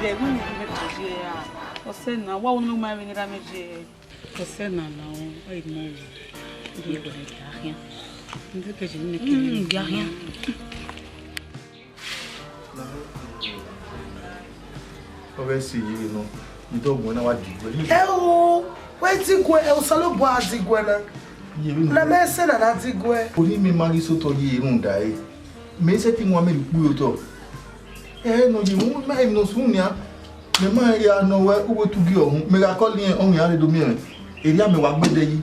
le we ni meje ya. O se na wa wonu ma we ni ra meje. O se na la o ai mo. Il y a rien. Il y a rien. Obviously, you know, you don't want to what you do. Oh, wait till go el salo boazi gwena. Na me se na na ti gwe. Oni me mari so to yi run dai. Me se ti wa me ku yo to. No yi mu ma no sun ya. Me ma ya no we wo tu gi ohun. Me ga call yin ohun ya re do mi en. Eri ame wa gbede yi.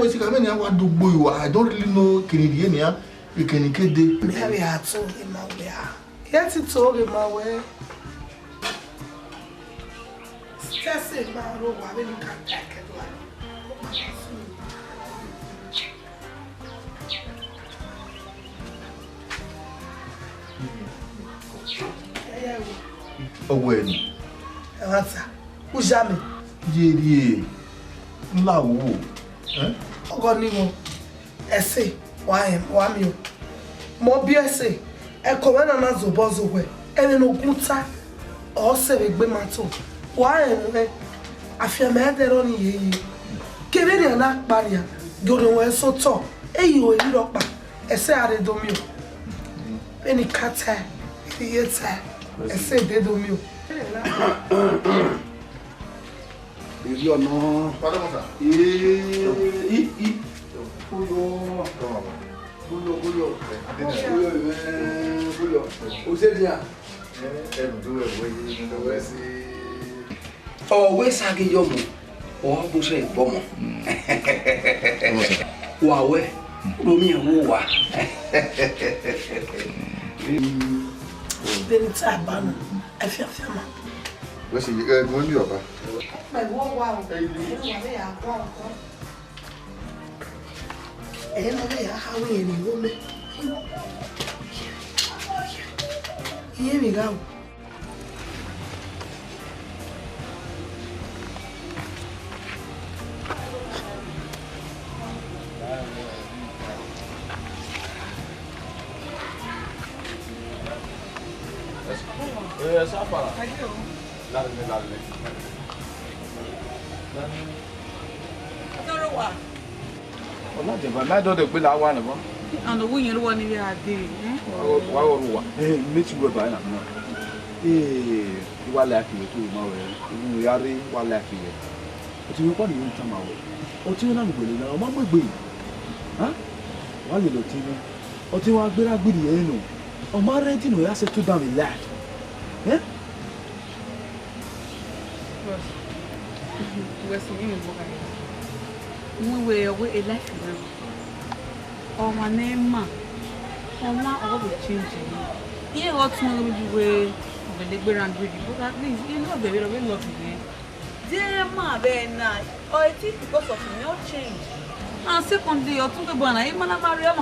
Sika me ni wa do gbo iwa. I don't really know kinidi ni ya. Ikenikede. Me have ya to him ma we ya. Yet it told him my way. Just in my room, I really can't take it. Oh, when? Answer. Who's Jamie? Ye, la wo. Oh, God, Nemo. Essay. Why am you? More BSA. E come na zo bozo we. Ene no guta. O se be gbe mato. Why am afia me de ro ni ye. Kebe ni na paria. Dodo we so to. Eyi o ri ro pa. Ese are do mi o. Eni kata. Yeta. Ese de do mi o. Iri ono. Para mo sa. Bullo. O se dia. Oh, we sage yomo. O bo se bomo. Wa we. Ro mi wo wa. Beni ta banu. Afia ma. We se mo mi oba. Ma wo wa o. Ya kwa ko. No ve ya hawe ni wo me. Here we go. Sapa. Dale. Ola de ba ma do de pe la wa na bo. And the winner one in the day. Wa wa. Mechi go ba na na. Wa la fi to ma we. Mu yare wa la fi. O ti ko ni nta ma we. O ti na gbe ni na o ma gbe. Ha? Wa le lo ti ni. O ti wa gbera gbiri e no. O ma renti no ya se to down the life. Eh? We're seeing you. We were a life. Oh, my name, ma. Oh, ma, all the changing. Here, what's more the way of the labor and greedy, but at least you know the way of love you. Dear ma, very nice. Oh, it is because of your change. And secondly, you're talking about a man, marry. Oh,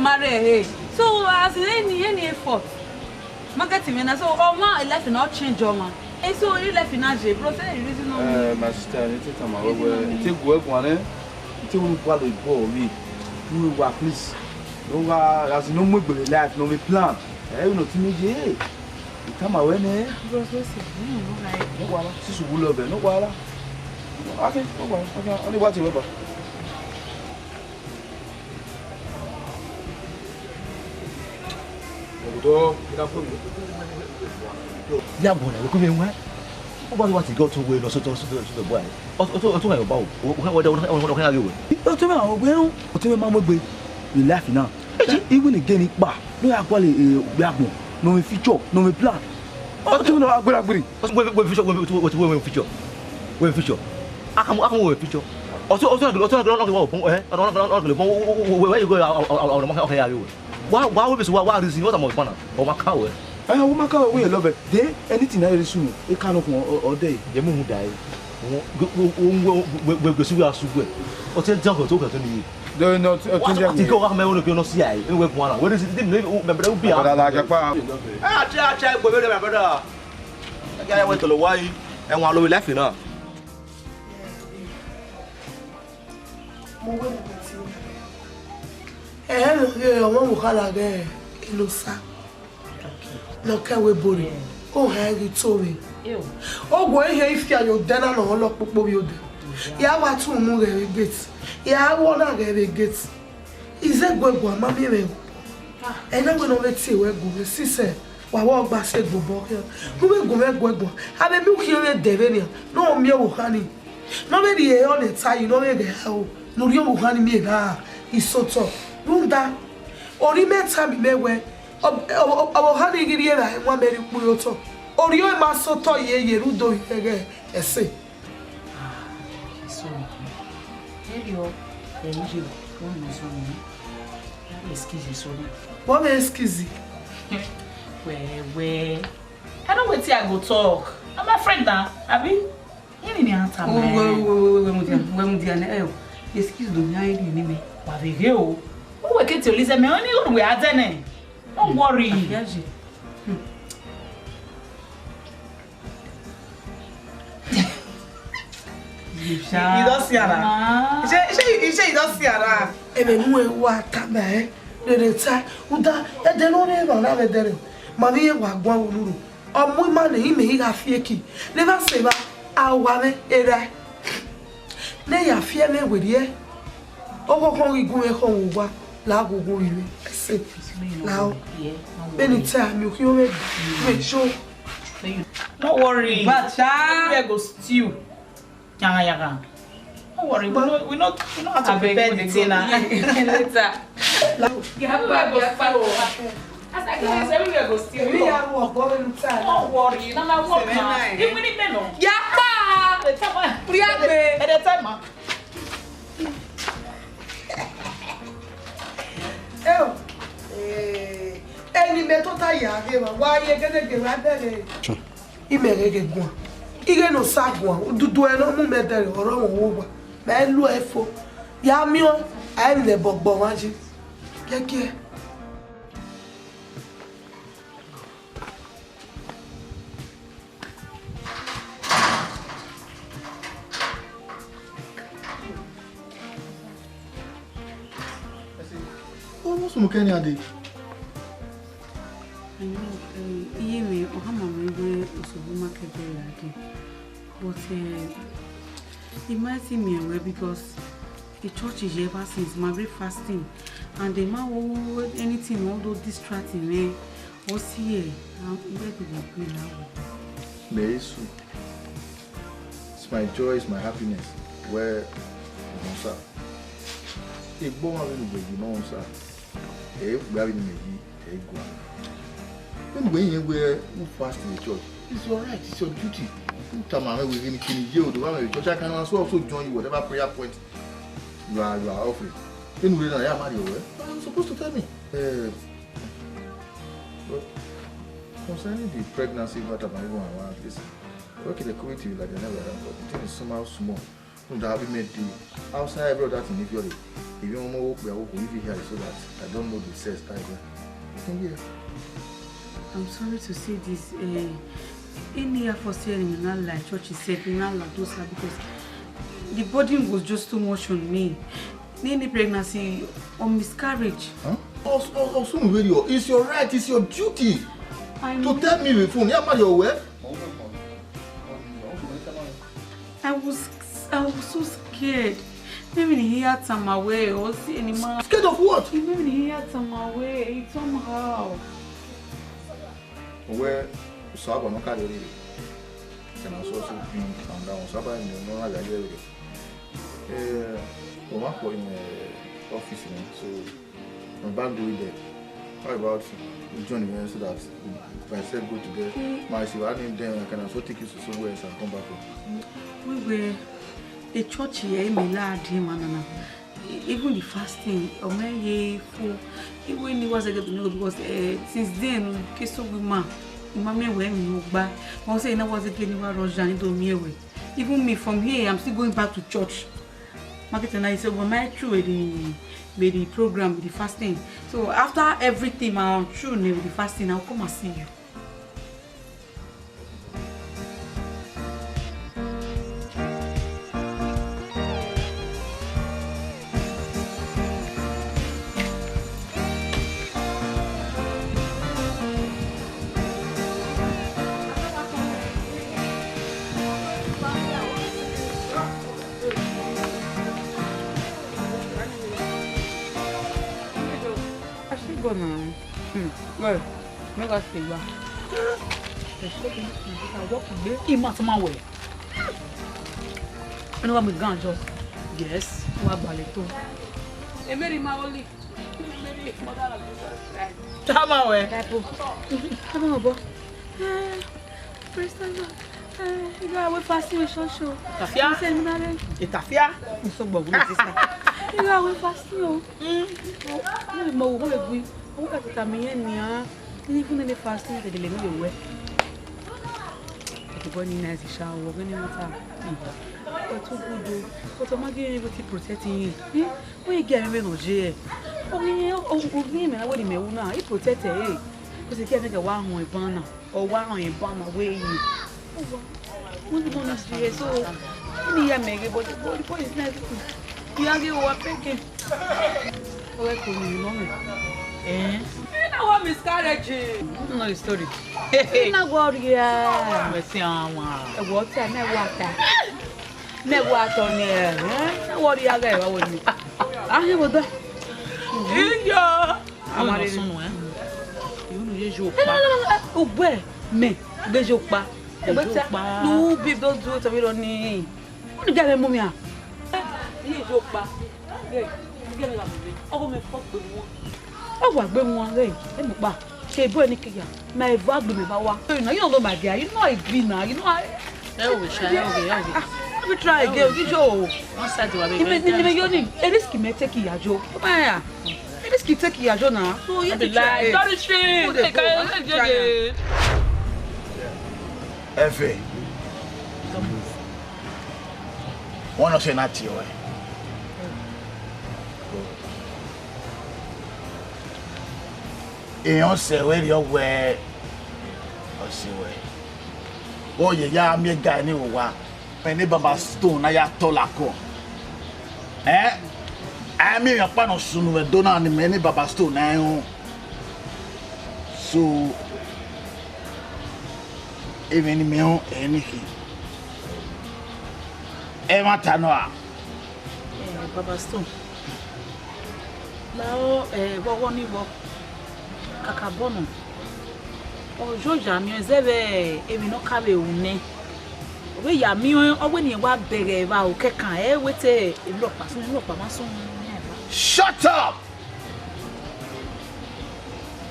marry. So, as in any effort, marketing, and so, oh, ma, life not change, oh, man. And so, you left in Asia, bro, say the reason. My sister, it's a matter. Take work one, Till we follow it for me. We work, please. No, as no more life, no plan. You know, to me, you come away, eh? Bro, no, no, she's full of it, no, water. Okay, only watch it over. Yeah, boy, we come in where? What you go to where also to the boy. Also, about what can I do? Well, what you mamma be? You laughing now. Even again, it back. No, I call it black. No feature, no plan. What do you know? I'm going to agree. What feature? Where feature? I can feature. Also, where you go out of why would be why is what I'm on or my cow? I will make out we love it. They anything I soon, a kind of all day. The moon die. We'll go see us good. Or tell Jungle to me. They're not to go out my own opinion. See, I will one. What is it? Didn't remember be like a farm. Ah, check with my brother. I guy went to the way and while we left it up. Ọmọ mo kala be kilo sa Loke we bori. O ha ri towe. Ogwo ihe ifi ayo dena no lo popo bi ode. Ya wa tu mu re gate. Ya wo na re gate. Ize gwegwa ma mi re. Ena we no we ti we go si se wa wo gba se gbobo. Mu we go me gwegwa. Abe mi ki re dere ni. No mi o hani. No be di e on the tie no we ge ha o. No ri o hani mi ga. Isoto. Runda. Ori meta mi mewe. Obo hani giri e na wa meri pu yo to. Ori o ma soto ye rudo ege ese. Sorry. Hello. Hello. Excuse sorry. What me excuse? Where? I don't wait till I go talk. I'm a friend now. Abi? You need answer. Wait. Excuse do me ni me. Wa veve o. Who we get to listen me only we are then. Don't worry. You don't see her. You don't see her. Ebe nu e wa ta me. Le ta uda e de no ne ba na be dere. Ma bi e wa gwa oluru. Omo ma ne ime hi ga fie ki. Le ba se ba awa me era. Ne ya fie me we die. Ogo kon igun e kon wa la gogo ile. Se now. Any time you hear me show. Don't worry. But we go stew. Yaga. Don't worry. We not have to prepare the dinner later. You have to follow. As I can everywhere go stew. We are going inside. Don't worry. No matter what. Give me the menu. Yapa. The time. Priabe. At the time. Any metota ya hewa wa ye gege wa dere imere gun ire no sagun dudu e no mu medere oro won wo gba ma lu efo ya mi o ai le gbogbo wa ji keke o so mo keni ade Yemi, Ohamamwe, Usubu market very but it might seem me away because the church is ever since my fasting and the man will anything, although distracting me, or see it's my joy, it's my happiness. Where you know, sir. If born you know, sir. If we have in the go. When you fast in the church, it's your right, it's your duty. The church I can also join you whatever prayer point you are offering. Anyway, I am married. I'm supposed to tell me. But concerning the pregnancy matter, my one listen. Work in the community like they never done, but the thing is somehow small. Don't have been made the outside brought that in if you're if you don't know we are living here so that I don't know the sex either. You can hear. I'm sorry to say this. In here for saying not like church is safe, not like those because the burden was just too much on me. Any pregnancy or miscarriage. Huh? Also, it's your right, it's your duty to tell me before. I was so scared. Maybe he had some away or see any man. Scared of what? Maybe he had some away somehow. Where so I'm not carry it. Can also bring calm down. So I'm no longer here with it. We work in the office, so my bag go there. How about you join me so that if I said go to there, my see I name them, I can also take you to somewhere else and come back home. We were the church here, me lad him and even the fasting, or maybe for when he was a good because since then, Keso Guma, Mammy when we back, I was saying I was again in Rojan to me away. Even me from here, I'm still going back to church. Market and I said, well, my true with the program, with the fasting. So after everything, I'm true with the fasting, I'll come and see you. go now. Well, make us see ya. Ima to my way. I know I'm going just. Yes, what balleto. Emery Maoli. Emery Modala. Come away. Come on, boy. First time. You got away fasting with show. Tafia? Tafia? I'm so bored. You got away fasting. I'm more worried. I'm going to come in here. Even in the fasting, they didn't know where. The body nice shower, we're going to but too good. But I'm not able to protect him. When you get me no jail. Oh, me, I want him now. He protect her. Because he can't make a one on a banner or one on a banner away. What do you want to say? So, me, I make it, but the body is nice. You have your work taken. Oh, I call you, moment. I want miscarriaging. I don't know the story. Hey, no worry. Water, no water. No water on here. No worry, I got it. I have a dog. I'm not even one. You know, oh, where? Me, the joke. No, people don't do it. I don't need. What do you get, mommy? You joke. Oh, my fuck with one. Oh, what bring one day? Say, boy, Nikia, my value, my wow. You know, my dear, you know, I've been now, you know, I wish I try again. You Joe. What's that? You risk me taking your joke. You risk taking your joke now. So you be like, don't shame. Effie. One of say not to you. Èèyàn ṣẹ̀wé rí ọwẹ́ ọ̀ṣẹ̀wé. Ó yẹ ya mi ga ní òwà. Ẹni bàbá stone náà yà tọ́ la kọ̀. Àmì èèyàn pàánù sunu ẹ̀dọ́ náà ni mẹ́ni bàbá stone náà ń. So, èmi ni mẹ́hún ẹni kì. Ẹ má tanú à. Bàbá stone. Láwọ́ wọ́wọ́ ní wọ́. Kakabono. Ojo jami zebe emi no kabe une. Obe ya mi owe ni wa bere ba o kekan wete emi lo pa masun ni eba. Shut up.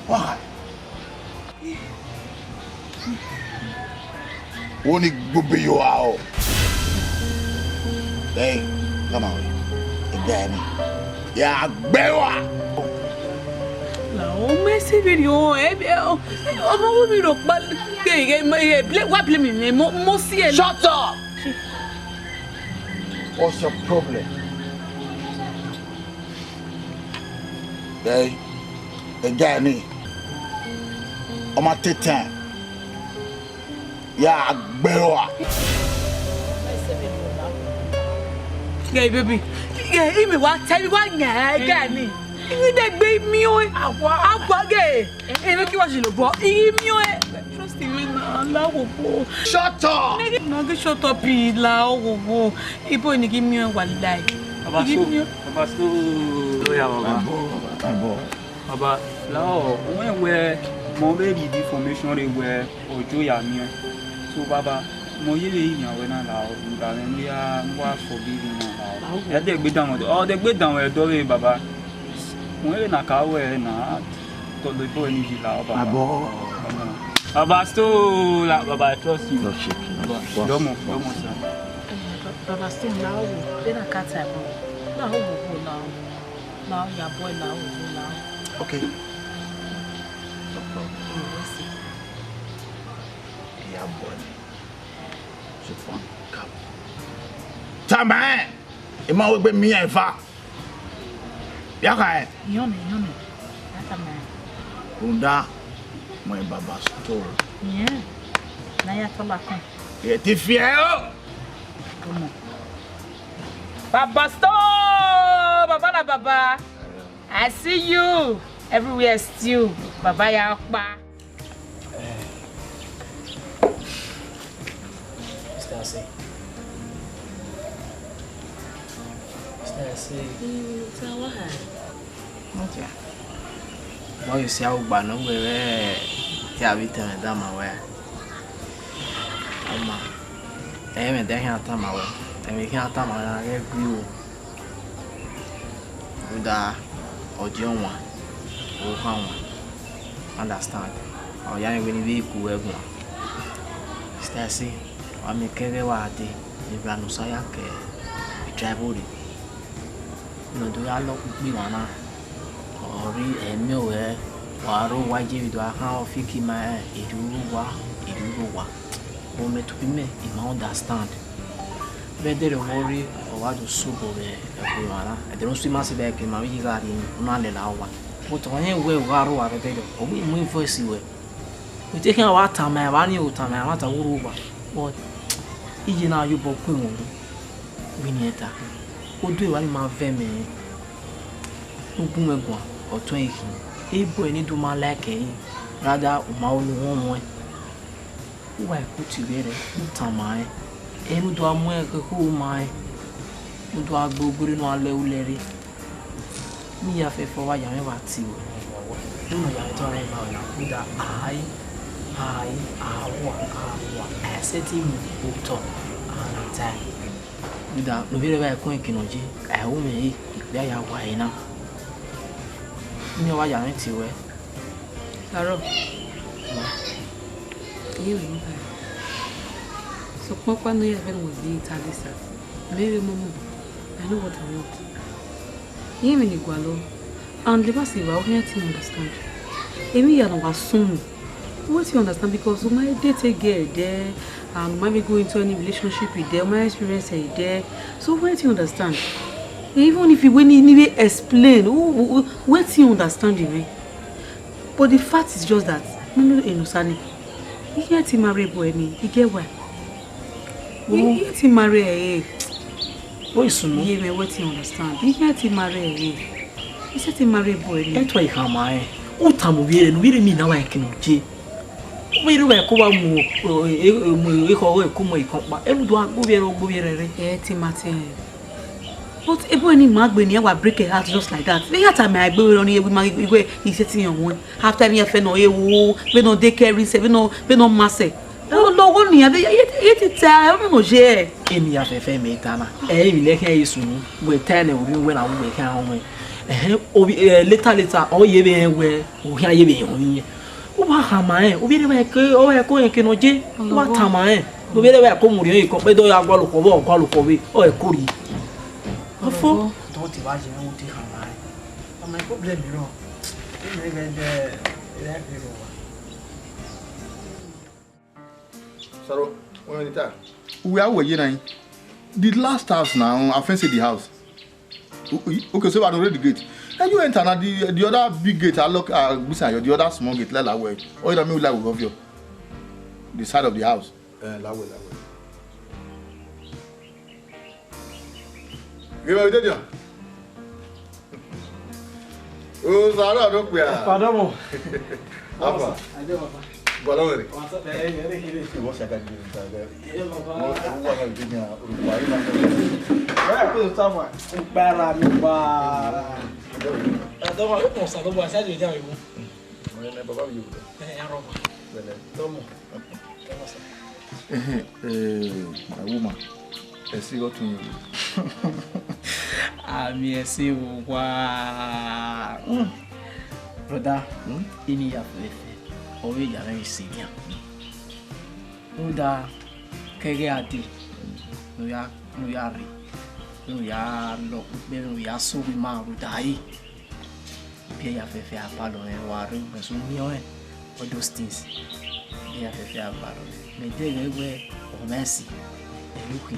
Why? Woni gbogbo yo a o. Hey, come on. Again. Ya gbewa. Oh, merci video. Oh, we look but what blame me? Mosi. Shut up! What's your problem? Hey, again, on my titan. Yeah, bewa. Hey, baby. Yeah, me what? Tell me what? Yeah, again. You dey gbé mi o agwage e no ki wa se lo bo mi o trust me na lawo po Shut up. No get shut up la owo ibo ni ki mi o wa lai Baba so ya baba baba la o when we mo be di information re we ojo ya mi so baba mo ye le yan we na la o nga le ya wa forgive na la o e de gbe down e do re baba. Mwe na kawe na to the boy ni la baba. Baba sto la baba trust you. No shaking. Domo sir. Baba sto la o de na kata bo. Na ho bo la. Na ya boy la o la. Okay. Yeah, boy. So fun. Come. Tama. E ma wo gbe mi e fa. Yaka Yone. Ata ma. Unda mo baba store. Yeah. Na ya to la kan. E ti fiel. Como? Baba store. Baba. I see you. Everywhere still. Baba ya pa. Stasi. Okay. Moi, je sais où bah non, ouais, tu habites dans ma ouais. Mais derrière ta ma ouais. Mais quand ta ma là, elle grille. Uda, audio moi. Ou quand moi. Understand? Oh, y'a une vie pour elle moi. C'est assez. On me kere wa ade. Il va nous savoir que il travel. Nous doit aller au pays là. Ori emi owe waro waje bido aka ofiki ma iduwa o me to be me I ma understand be there ori o wa do subo be e wala e dey no swim se be ke ma wi za ri no ale la wa o to yen we waro wa be there o mi mu voice we we take our time wa ni o time wa ta wuru wa but iji na you bo ku mo we ni eta o do e wa ni ma ve me ogun megun ọ̀tún èkì ebo ẹni tó máa láìkẹ́ yìí rádá ọmọ olùwọ́n wọn wà ẹ̀kú tìrẹ rẹ̀ ń tàn máa ẹ̀ ẹnu tó amú ẹ̀ kẹ́kọ̀ọ́ máa ẹ̀ ẹnu tó agbógbó nínú alẹ́ olẹ́ rẹ̀ ní afẹ́fẹ́ wáyà mẹ́wàá tì wọ̀ nínú ìyàwó tó rẹ̀ máa wà kúdà ààyè àwọ̀ ẹ̀sẹ̀ tí mo kò tọ̀ àǹtà kúdà lóbi rẹ̀ báyìí kún ìkìnnà jí ẹ̀hún mi yìí ìgbé àyàwó àyè náà. Ni wa ya ti we. Laro. You know. So papa no even was the Talisa. Maybe Momo. I know what I want. You mean Igualo. And the massive I can't understand. Emi ya no assume. What you understand because my date a girl there and maybe go into any relationship with them, my experience is there. So what do you understand? Even if you when you explain, what you understand me. But the fact is just that no innocent. He can't marry boy me. He get why? He can't marry a. Boy, so no. Yeah, me what you understand? He can't marry a. He said he marry boy me. That's why he my. O tamu we me now I can je. We do we ko wa mu e ko ko mo ikompa. E do agbo we re. Eh ti mate. But ebo ni magbe ni e wa break a heart just like that. They had my agbe on here with my he setting on one. After me fe no ewo, we no dey carry se, we no masse. No one ni ade yet ta o no je. Emi afefe me tana. Mi le kan yesu nu. We tell we when I we kan ho. Later o ye be we o hia ye be ho. O ba ha ma o bi re ke o e ko en ke no je. Wa ta ma o bi re ko muri e ko pe do ya gwa lo ko bo kwa lo ko we o e ko ri. Afo don't imagine what they have. My problem, you know. Saro, when you tell? We are waiting. The last house now, I fancy the house. Okay, so I don't read the gate. And you enter now the other big gate. I look beside you, the other small gate. Let that way. Or you don't like we have you. The side of the house. That way. Give me the deal. Oh, Saro, don't we are. Pardon mo. Apa? Ade baba. Bola wele. What's up? Hey. What's that guy doing? Yeah, baba. What's that doing? Where go to Samuel? Para mi ba. Ado ma ko sa do bo sa je ja ibu. Mo ne baba bi yuko. Ya roba. Wele. Tomo. A woman. Esi go to you. Ami esi wa. Brother, ini ya fefe. Owe ya re sinya. Uda kege ati. No ya ri. No ya lo be no ya so bi ma udai. Be ya fefe apalo e wa ri so mi o e. All those things. Be ya fefe apalo. Me de we o mercy. E luki.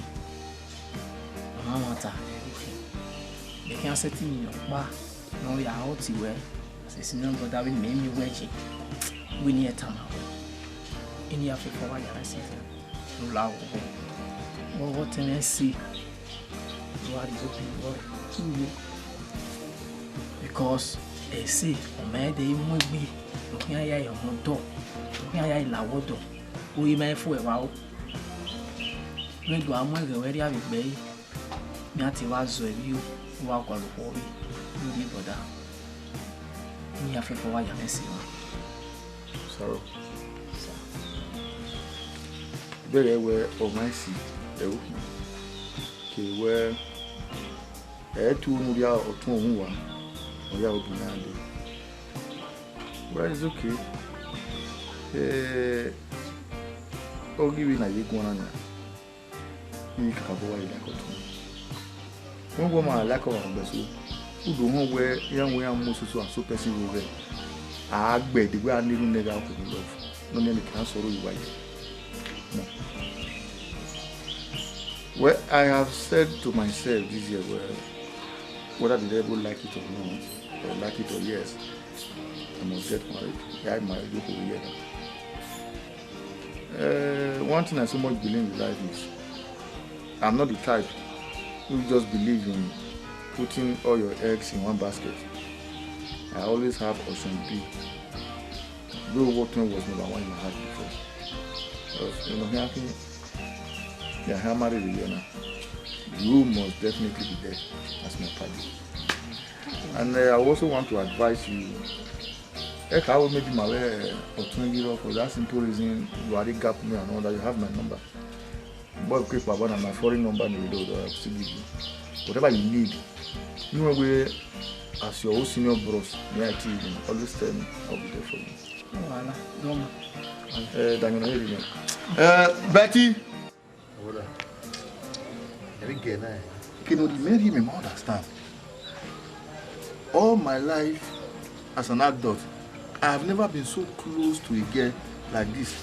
Mama ta. They can't set me up. No, you are out to wear. Since no go that will make me wedge. We need a time. In your for what I see. No loud. What can I see? What is open? Because they see, or may they will be looking at your door. Looking at la water. We may for a while. We do a mother where you have it, baby. Nothing was with you. Walk on the hobby, you brother. me a for why I see. Sorrow. Very well, oh my see. Okay, where two movie or two one, or you will be handy. Well, it's okay. I'll give you a big one. You can avoid like a two. One woman like a vessel who don't know where young women most so passive over. I beg the way I live in the out of the love. No name can sorrow you white. No. Well, I have said to myself this year, well, whether the devil like it or not, or like it or yes, I must get married. I married you for a year now. One thing I so much believe in life is I'm not the type who just believe in putting all your eggs in one basket. I always have option B. Though what one was number one in my heart before. Because, you know, I'm married with you now. You must definitely be there as my partner. And I also want to advise you. I will maybe my opportunity for that simple reason you already got me and all that you have my number. But quick, my foreign number, I'll still give you. Whatever you need, you know where. As your own senior bros, may I tell you, always tell me, I'll be there for you. No, Daniel, Betty! Can you marry me? I understand. All my life, as an adult, I have never been so close to a girl like this.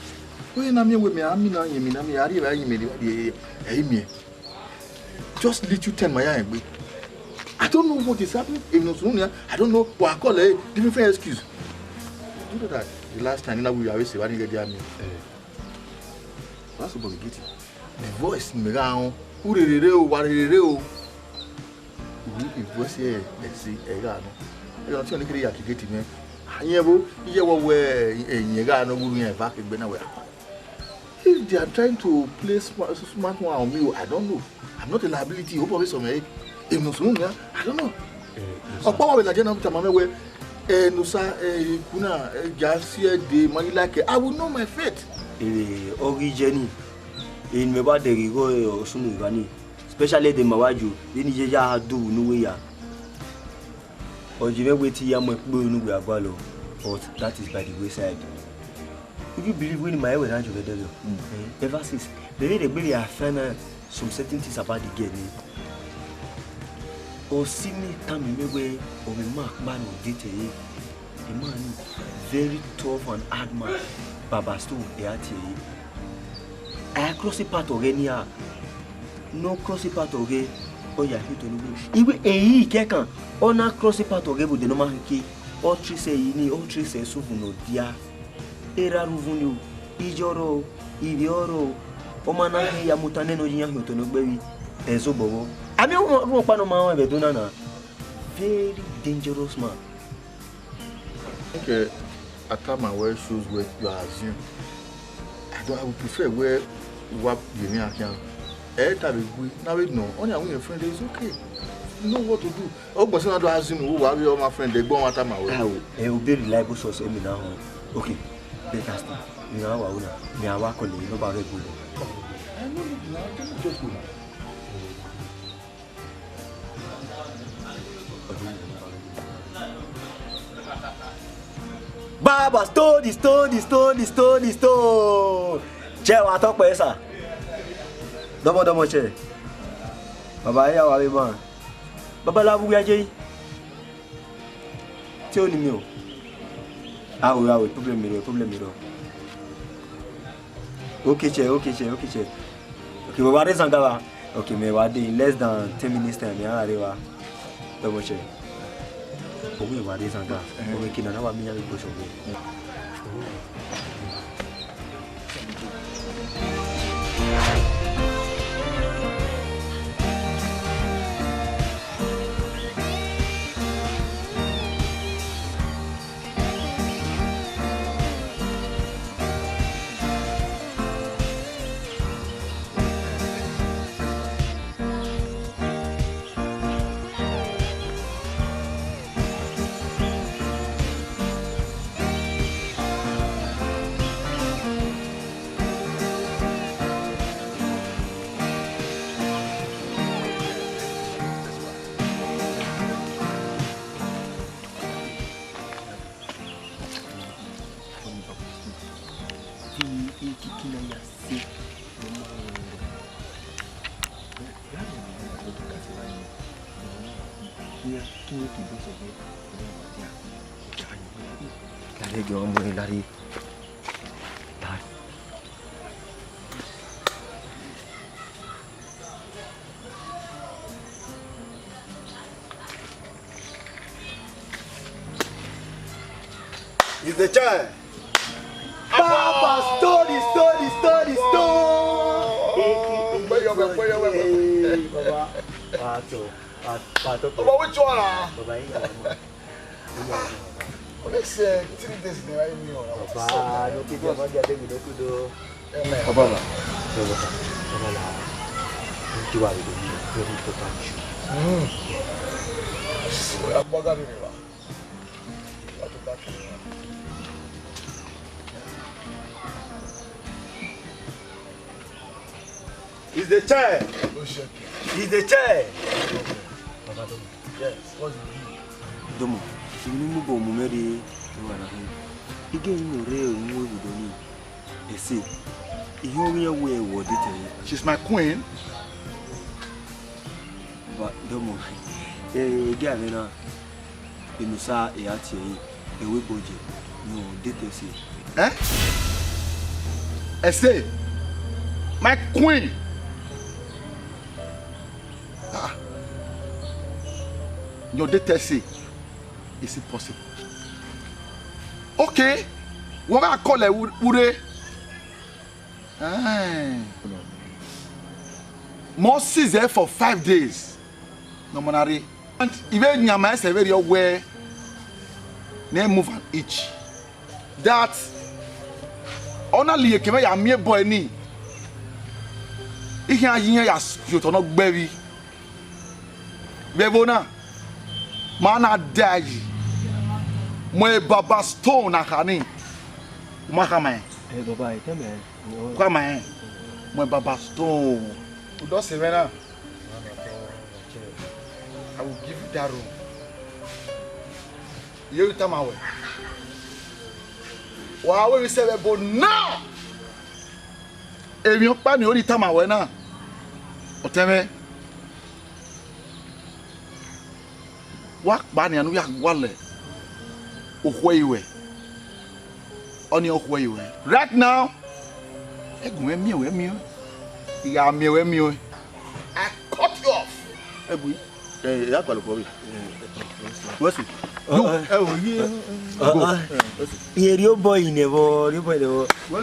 Just let you turn my eye. I don't know what is happening in Nosunia. I don't know what I call a different excuse. You know that the last time we always say, "Why did you get me?" That's about getting the voice in the ground. Who did it? What did it do? The voice here, let's see, a gun. I don't think I can get him. I never, you were in your gun, no moving back in Benaware. If they are trying to play smart one on me, I don't know. I'm not a liability. Hope of it, some I don't know. Probably like where Nusa Kuna Garcia de money like I will know my fate. Origini in Meba de Rigo or Sunugani, especially the Mawaju, the Nija do Nuya. Or you wait here, my blue Nuavalo, but that is by the wayside. If you believe in my way, Andrew, ever since they really have found some certain things about the game. Or see me time me or me mark man or detail. The man very tough and hard man. Baba Stone Eati. I cross the part of any no cross the part of gay. Oh yeah, hit on the way. Even a kekan or not cross the part of gay with the normal key. Or three say ni or three say suvuno dia. Era ruvunu. Ijoro, Ivioro. Omana ya mutane no jinya hit on the baby. Ezobo. I mean, very dangerous man. Okay, I can't wear shoes where you are assume. I would prefer wear what you mean. I can. Now we know. Only your friend is okay. You know what to do. Oh, but I don't assume who are you, my friend. They go on time away. I will be reliable source in now. Okay, better start. You know, I will work on you. Nobody good. I know now. Just go. Baba, stone. Chair, what talk about sir? Double chair. Baba, how are you, man? Baba, love we are jay. Tell me, I will problem me. Okay, chair. Okay, what is Angava? Okay, me what in less than 10 minutes time, yeah, Arewa. Double chair. We were this and that. We can never be able to push away. It's the child. Papa, story. Baba, which one? Let's say 3 days in right now. It's the child. It's the child. Yes, what's it? Domo, you know go mumeri again no real new doni. They say, you way what it. She's my queen. But Domo, again na inusa e ati e we boje. No, did say. I say, my queen. Your data say, is it possible? Okay, what I call it, Ure. More season for 5 days. No money. And even your man say very aware. Name move an each. That only a keme ya mere boy ni. Ihe ayin ya you to not baby. Bebona. Mana daji. Mo baba stone akani. Mahama. Eh baba, tell me. Kwama. Mo baba stone. You don't say now. I will give you that room. You tell my way. Wow, we say but now. If you pa ni ori tell my way now. O tell me. Wak ba ni anu yak wale. Ohwe oni ohwe. Right now. Egun mi. Ya mi. I cut you off. Ebu. Ya kwa lopo. What's it? Your boy never.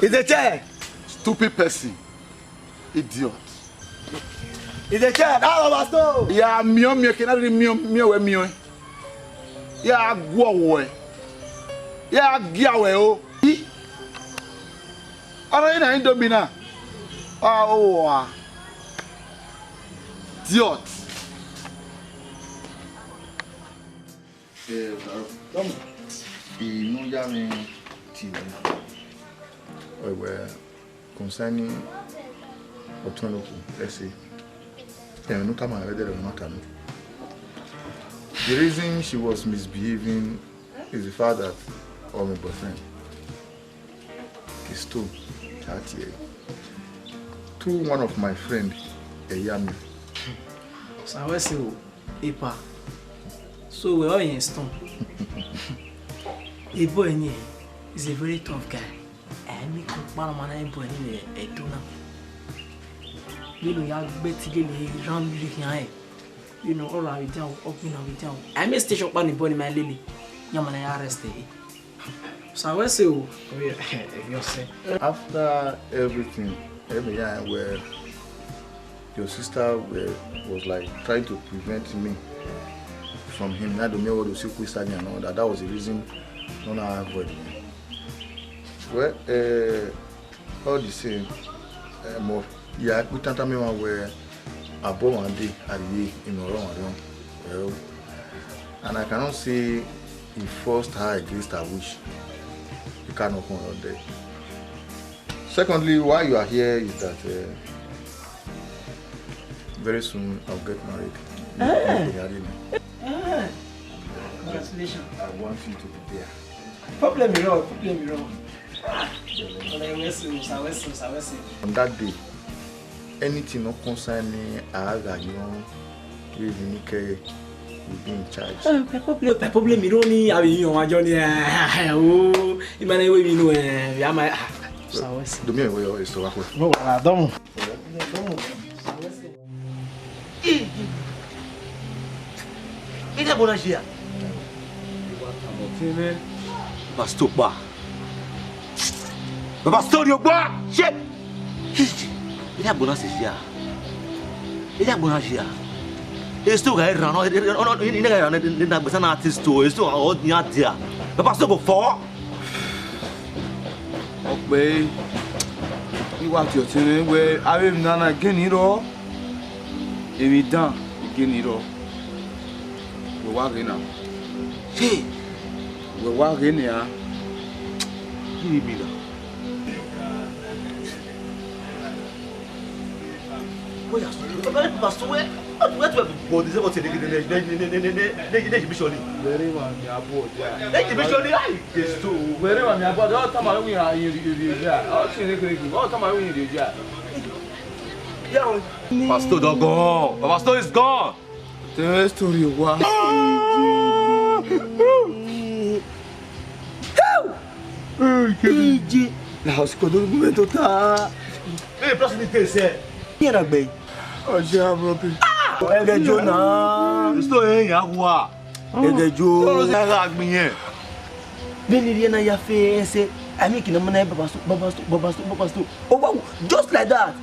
It's a child. Stupid person. Idiot. It's a child. All of us know. Ya mi cannot mi. Ya gwo ya giawe o. Ara ina indomina. Ah. Idiot. Come. You know me TV. Well, concerning Otonoku, let's say. No time I read it matter. The reason she was misbehaving is the fact that my boyfriend is too chatty. To one of my friends, a yami. So I will say, Ipa. So we're all in stone. A boy is a very tough guy. And me cook man a boy in a tuna. You know, you're better than round behind. You know, all right, down, open up down. I may stay up on the body, my lily. Yaman, I arrested. So I will say, if you say, after everything, every year where your sister was like trying to prevent me from him, I don't know what the secret study and all that. That was the reason none I avoided him. Well, all the same, more. Yeah, we can't tell me where I bought one day at the in around. And I cannot say he forced her against her wish. You cannot come out there. Secondly, why you are here is that very soon I'll get married. Congratulations. I want you to be there. Problem is wrong. On that day, anything not concerning Aga, you know, will be in charge. Problem you don't need having you on Johnny. Oh, in my way, you know, I might. Do me away or is to work with. No, I don't. Ina bona shia. Basto ba. Basto yo ba. Shit. Ina bona shia. Ina bona shia. Esto ga era no, ina ga na gbesa na artist to. Esto o nya dia. Basto go for. Okbe. Iwa ti o ti re we awe mi na geni ro. Évident, geni ro. We wa gena. Hey, we wa gena. give me that. What ya? Basto we. What we body say what say dey bishoni. Very man, mi abo dia. Dey bishoni ai. Esto. Very man, mi abo. O ta ma wi ya yin dia. O ti re kere ki. O ta ma wi yin dia. Pastor is gone. Pastor is gone. The story wa. Iji. La hosko do momento tá. Ei, próximo de terceiro. Quem era bem? O já bropi. Ege Jona. Estou em água. Ege Jo. Todos era gbinye. Beni na ya fe ese. Ami kina mona babasto. Oh wow, just like that.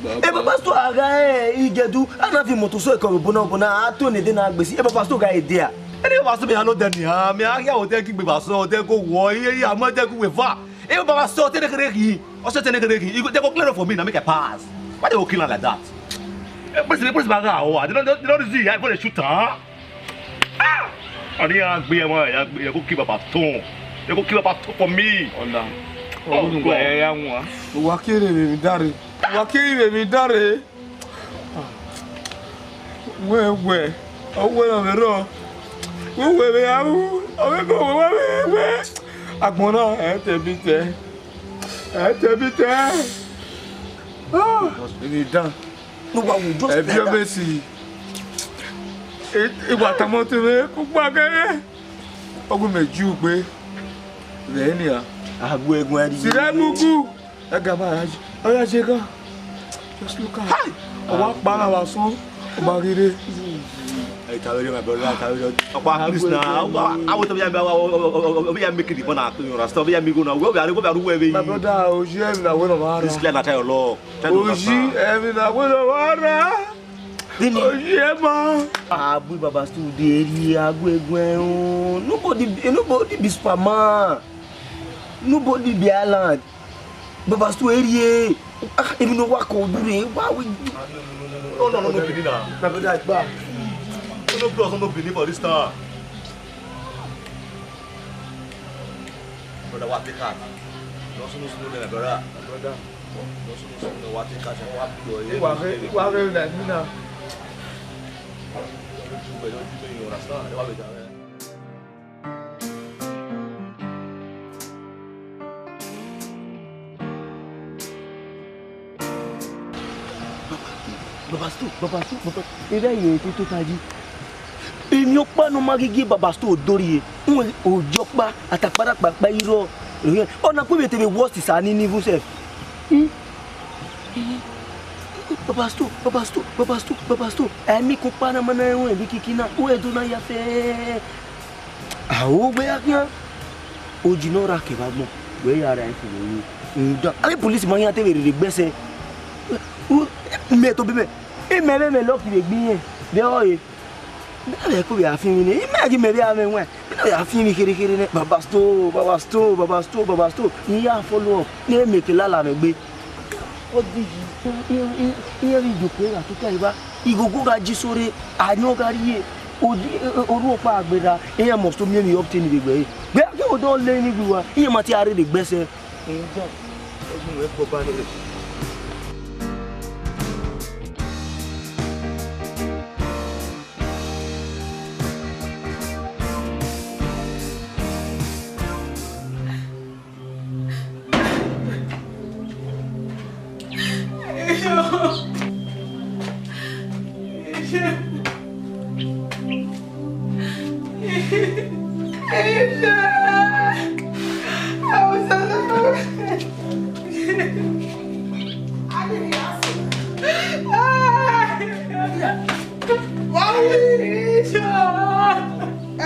E babasto aga igedu. Ana fi moto so e ko bona ato ne de na agbesi. E babasto ga idea. Ele babasto me no dani ha. Me aga o te ki gbe baso, o te ko wo iye ya mo te ku we fa. E babasto te ne kere ki. O se te ne kere ki. You go te go clear for me na make a pass. Why they go kill her like that? Police baga o. They don't see I go shoot her. Ah! Ani agbe mo ya go keep babasto. They go kill babasto for me. Onda. O ngo ya nwa. Wa kere mi dare. Wa kere mi dare. We. O we no me ro. We me awu. O we go we. Agbona e te bi te. Ah, ini dan. No wa we just. E bi o be si. E wa ta mo te me ku pa ke. Ogun meju pe. Re ni a. Agbo egun ari. Sire bugu. E ga ba aji. Oya se kan. Just look at. O wa pa na wa so. O ba rire. Hey, Taweri, my brother, Taweri. Please now. I want to be making the fun out. You understand? We are making now. We are going. My brother, Oji, em na we no mara. This clear na tell your law. Oji, em na we no mara. Oji, em. Abu Baba still dey agbo egun. Nobody be Superman. Nobody be Island. Baba still area. Even no work o do re. Why we? No, Pinina. My brother, it's bad. No plus, no believe for this time. Brother, what take cat? No, brother. Brother. No, what take cat? What very like me now. You understand? What we do? Babasto. Ebe ye to taji. Èmi ó pa no magigi Babasto dori e. O jopa atapara papa iro. Ona pe be te be worst sa ni niveau self. Babasto. Èmi ko pa na mana won bi kikina. O edo na ya fe. Awo be akan. O jinora ke ba mo. We ya ra ifu ni. Ndo. Ari police man ya te be re gbese. Me to bebe. E me lo ki be gbin yen. Be o ye. Me ko be afin ni. Imagine me be amen wen. Me ya afin mi kere ne. Babasto. Iya follow up. Ni me ke lala me gbe. O di yi. Iya ri joko ra to kai ba. Igogo ga ji sore. Anyo ga ri e. Oru opa agbera. Iya must to me ni up tin be gbe. Gbe ke o don le ni gbiwa. Iya ma ti are de gbese. Njo. Ogun we ko ba ni.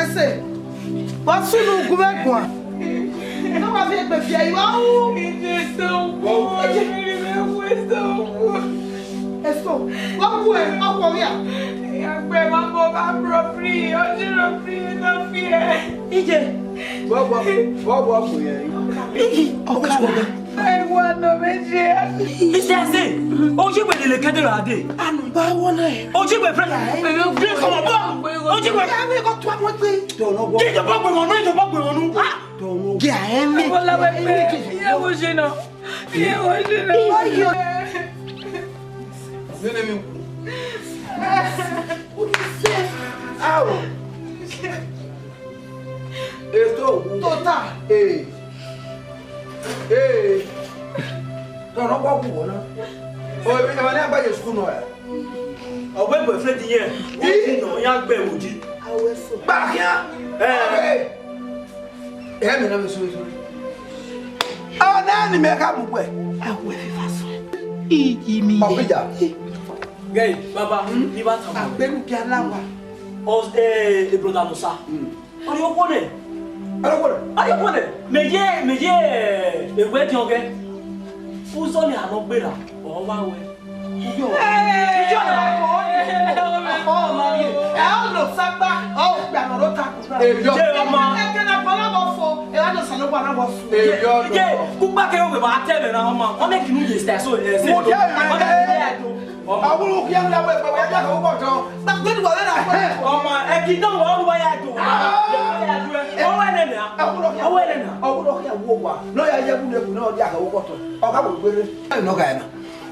Esse. Posso no comer com? Não vai ver bebê aí, ó. Injeção boa, injeção boa. Eso. Vamos ver, vamos ver. E a grama boa própria, hoje não precisa não fiel. Ije. Vou fui aí. Ai, quando me chega. Isso é assim. Hoje vai ele quer lá de. Anu ba wona e. Hoje vai pra lá. Eu Vem como bom. Hoje vai. Ya me ko to mo pe. Quem já pagou o não, já pagou o não. Ya e me. vou lá vai ver. E hoje não. E hoje não. Ai, eu. Vem meu. Au. Estou. Tota. Ei. Ei. Não vou por não. Oi, me vai nem para escola não é. Ọ̀gbẹ́ boyfriend yẹn wọ́n ti nà ya gbẹ̀ òjì. Awe so. Barrière. Me na me so. Ah, na ni me ka mu pe. Awe fa so. Iji mi. Ma bi ja. Gẹ́yì bàbá ní bá tàbí. Agbenu ki alawa. Ebroda Musa. Ọ̀rẹ́ ọkọ nẹ̀. Ala ko. Ọ̀rẹ́ ọkọ nẹ̀. Mèjé ewé di ọ̀gẹ́. Fúnṣọ́ ni àná gbéra ọ̀ wá wẹ̀. Ìjọ náà kọ́ Oh, mami. É o no samba. Oh, gba no ta ku. Ejo. Ṣé ọmọ? E ke na kola bo fo. E wa do sanu gba na bo fu. Ejo. Ìjẹ́ kúgbà kẹ́ òwe bá tẹ̀lé náà ọmọ wọn mẹ́kì ní ìyè sítẹ̀ sóò ẹ̀ sí. Mo jẹ́ awuru ki an la we pe wa ja ko bo ton. Ba gbe ni wa na ko. Ọmọ ẹ̀kì náà wọ́n wá yá dùn. Ọwọ́ ẹ̀ nẹ̀ ọwọ́ ẹ̀ nẹ̀. Awuru ki awo wa. No ya je bu ne ku na o di aka wo ko ton. O ka bo gbere. No ka na.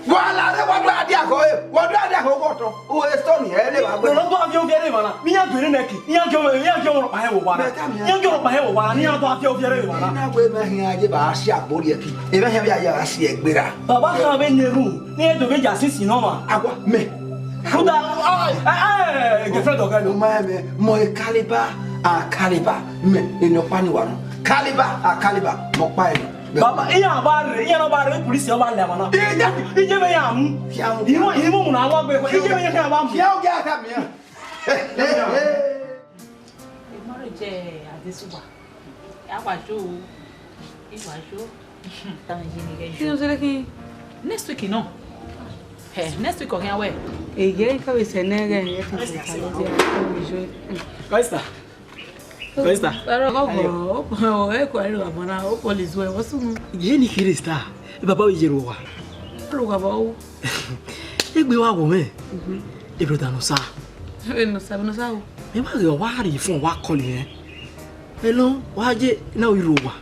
Wala re wa do adi aka o. Wa do adi aka wo ko ton. O e stone e le wa gbe. Lọ́dọ̀ àfi ọ̀fẹ́rẹ́ ìwà náà. Mi yàn gbèrè nẹ́kì. Mi yàn jọ̀rọ̀ pàhẹ́ wò wàrà. Mi yàn jọ̀rọ̀ pàhẹ́ wò wàrà. Mi yàn tó àfi ọ̀fẹ́rẹ́ ìwà náà. Na gbe ma hin aje ba si agbori e ki. E be he bi aja si egbera. Bàbá kan bẹ nẹ́rù ní ẹ̀dọ̀ méjì àṣìṣì náà mà. Agwa me. Kúta gẹ̀fẹ́ dọ̀gẹ́ ló. Ma me mo e caliber a caliber me eno pa ni wa no. Caliber a caliber mo pa e. Bàbá ìyàn bá rẹ̀ polisi ọba lẹ̀ wọ̀nà. Ìjẹ́ bẹ yà mú. Ìmú mu náà wọ́n gbé kọ́. Ìjẹ́ bẹ yà kí a bá mú. Fiao ga ka mi. Ìmọ̀ràn jẹ́ àdésùwà. Àwàjò ìwàjò. Ṣé o ṣe kí next week náà? Next week ọ̀gá wẹ̀. Èyí ká wẹ̀ sẹ́ náà rẹ̀ ẹ̀ fi ṣe ìkàlẹ̀ jẹ́ ìjọ. Kọ́ìsítà. Kọ́ìsítà. Ọ̀rọ̀ ẹ̀kọ́ ẹ̀rọ àbọ̀nà ó pọ̀ lè zọ ẹ̀wọ́ sùn. Yé ni kiri star. Bàbá wo yẹ̀rọ wa. Olùkọ́ àbọ̀ ó. Ẹgbẹ́ wa wọ̀ mẹ́. Ebroda Musa. Ẹnusa o. Ẹ má rẹ̀ wá rí fún wa kọ́lì yẹn. Ẹ lọ wá jẹ́ náà ìrò wa.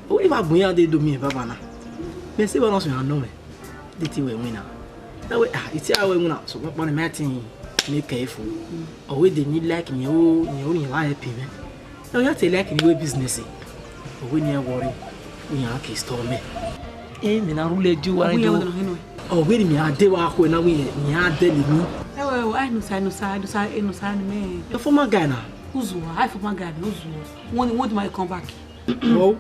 Ó yẹ bá gbóyà dé domi ẹ̀ bàbá náà. Bẹ́ẹ̀ sí wọn náà sọ̀rọ̀ àná mẹ́. Dé ti wẹ̀ wí náà. Dáwẹ́ ìtí àwẹ̀ wí náà sọ̀rọ̀ pọ́n ní mẹ́tìn ní kẹ́ẹ̀fù. Ọ̀wé dè ní láìkì yẹn ó yẹn láyé pè mẹ́. Ẹ yà tẹ̀ láìkì ní wé bísínẹ́sì. Ọ̀wé ni ẹ wọrí. Ó yàn á kì í sọ̀ mẹ́. Ẹ mi náà rúlẹ̀ ju wa ní tó. Ọ̀wé ni mi á dé wa kó ẹ náà wí yẹn mi á dé lè mí. Enusa ni me. Your former guy now. Uzua, I former guy Uzua. When my come back. Oh.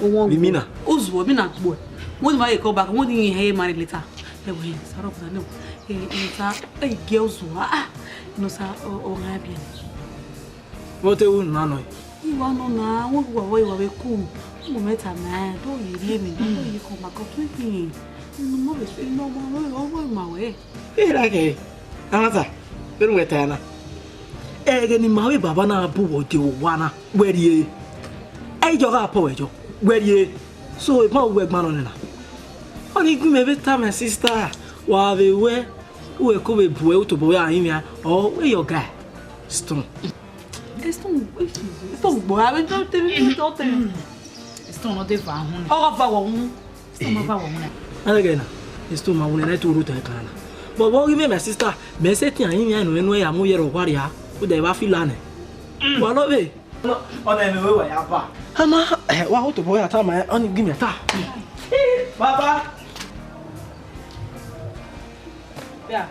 Mimina. Uzua, me not boy. When my come back, when you hear marry later. They will sorrow for no. Enusa, girls Uzua. Enusa o bien. What you want now? You want no na, wọ́n wá cool. Mo meta na, do you hear me? Do you come back up with me? No more, no more, my way. Hey, like Anata, bẹ́ẹ̀ wẹ̀ tẹ̀ ẹ́ na. Ẹ̀ẹ́dẹ̀ ni màá wí bàbá náà bú wọ̀ di wà náà wẹ̀rì yé. Ẹ̀ jọ ká pọ̀ ẹ̀jọ̀ wẹ̀rì yé. So ìmọ̀ òwú ẹ̀gbọ́n náà nìyà. Wọ́n ní gbé mi ẹbí tá my sister wà á bẹ̀ wẹ́ wẹ̀ kó bẹ̀ bù ẹ́ tó bọ̀ wẹ́ àyìn mi à ọ̀ wẹ́ your guy Stone. Stone gbọ́ abẹ́ tó tẹ̀lé tó tẹ̀lé. Stone náà dé fà á hún. Ọ̀rọ̀ fà wọ̀ hún. Stone máa fà wọ̀ hún náà. Ẹ̀ gẹ̀ na Stone máa hún ẹ̀ náà tó rú tẹ̀ kan náà. But what give me my sister, me say ti ayin mi anu enu ya mu yero wari ya. O de ba feel ane. Wa lo be. Ona me we wa ya ba. Ama wa ho to boy ata ma on give me ta. Baba. Yeah.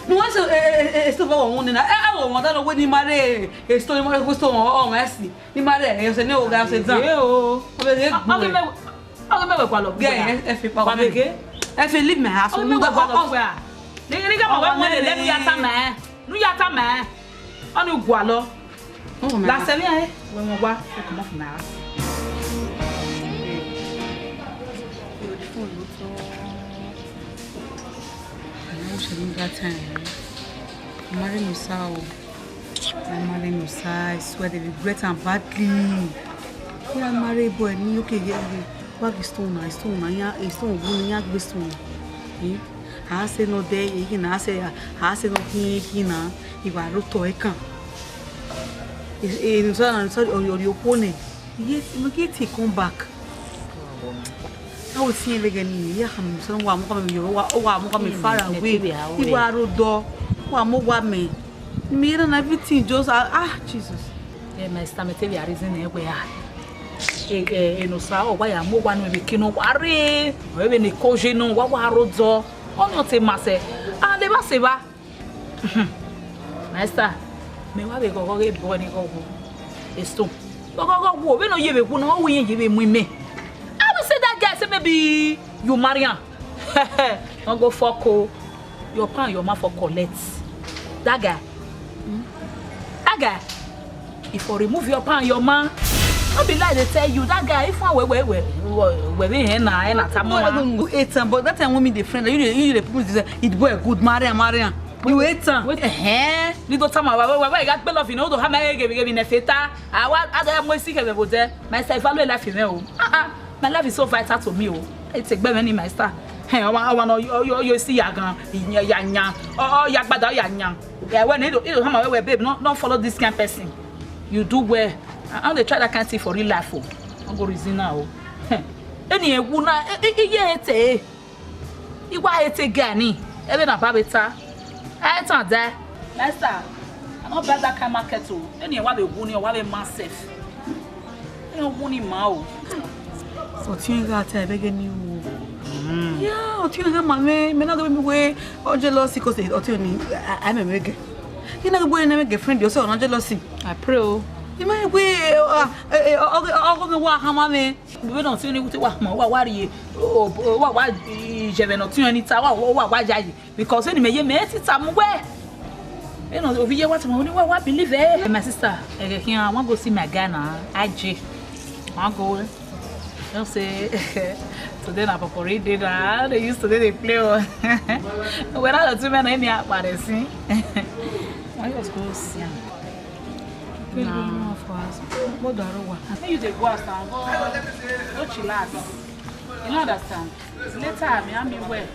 No one say esto va won na. Won da lo we ni mare. Esto ni mare gusto o Messi. Ni mare, eu sei nem o ga sei zan. O be Oh, me go lo. Yeah, if you pa me ke. If you leave my house, me go lo where. Ni ga ma we le nu ya ta me. Nu ya ta me. Onu gwa lo. La se mi e. We mo gwa, e come off my house. That time, marry Musa. I marry Musa. I swear they regret and badly. Yeah, marry boy. Me okay, yeah. What is stone? I stone. I stone. Woman, I stone. I say no day. I say no here. Na. If I look to it, can. It's sorry. Or your pony. Yes, you get it. Come back. I will see you again. Yeah, I'm saying, "Wa mo come me, wa mo come me far away." People are rodo. Wa mo wa me. Me and everything just Jesus. Yeah, my stomach tell you a reason where. No sa o wa ya mo wa no be kinu ware. We be ne koje no wa rodo. Ono te mase. Ah, le ba se ba. Master, me wa be go ge bo ni go go. Esto. Go wo, we no ye be ku no wo ye be mu me. Say that guy say maybe you marry him. Don't go fuck your pan your man for collect. That guy. That guy. If you remove your pan your man, don't be like they tell you that guy if one we na tamama. It's but that time when me the friend you the people say it boy good marry him. You wait you go tell my why got bell of you know to have my give me feta. I want other mo see ke be there. Myself follow life you my life is so vital to me. It's a baby in my star. Hey, I want you see yagan, yanya, oh, yagbada yanya. Yeah, when you come away, babe, don't follow this kind of person. You do well. I'm the try that can't see for real life. I'm going to reason now. Any wuna, you want to gani? Even a babita. I thought that. Master, I'm not bad that kind of market too. Any what be wuni or what be massive. You know, wuni mao. So you got to beg you. Yeah, you know, me not going to be way or jealousy because I'm a mega. You know, boy, never get friend yourself on jealousy. I pray. You might way all the work, mammy. We don't see any what worry what je vais not any tower or what because any may met it somewhere. You know, over here what believe eh? My sister, here I want to go see my Ghana. I'll go. Don't say today na popori dinner. They used to they play. When I do men any aparece. I was go see. No, for us. What do I know? I think you dey go outside. Go chillax. You know understand? Later, I'm me well.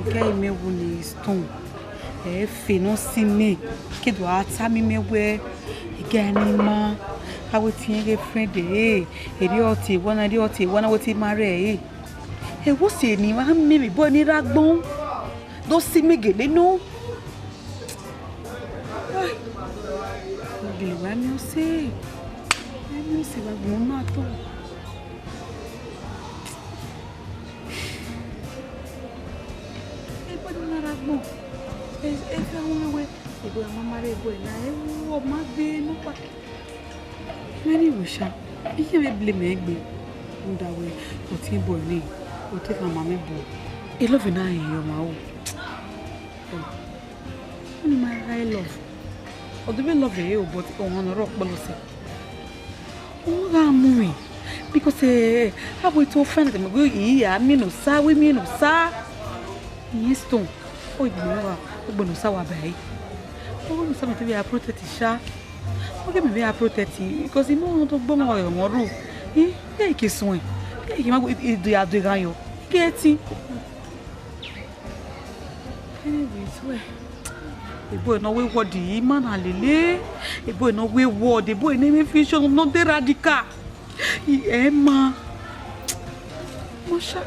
Que me wuni stone e fe no sine que do ata mi me we igani ma awo tin ge friend e ri oti wona wo ti mare e wo se ni wa mi mi bo ni ragbon do si megele no gele wa mi o se wa mo na to no es una we e go mama re go na e wo ma be no pa many wisha e ke be blame egbe unda we o tin bo ni o te kan mama bo e love na yo ma o ni my I love o do be love e o but o won rock polo se o ga mu mi because how we to friend them go ya mi no sa we mi no sa isto oi boa o bono sa wa bai o no sa me be a protect sha o ke me be a protect because mo no to gbo mo ru e ke sun e ke ma go e do ya do gan yo ke ti anyway e boy no we word yi man alele e boy no we word e boy name vision no de radical e ma mo sha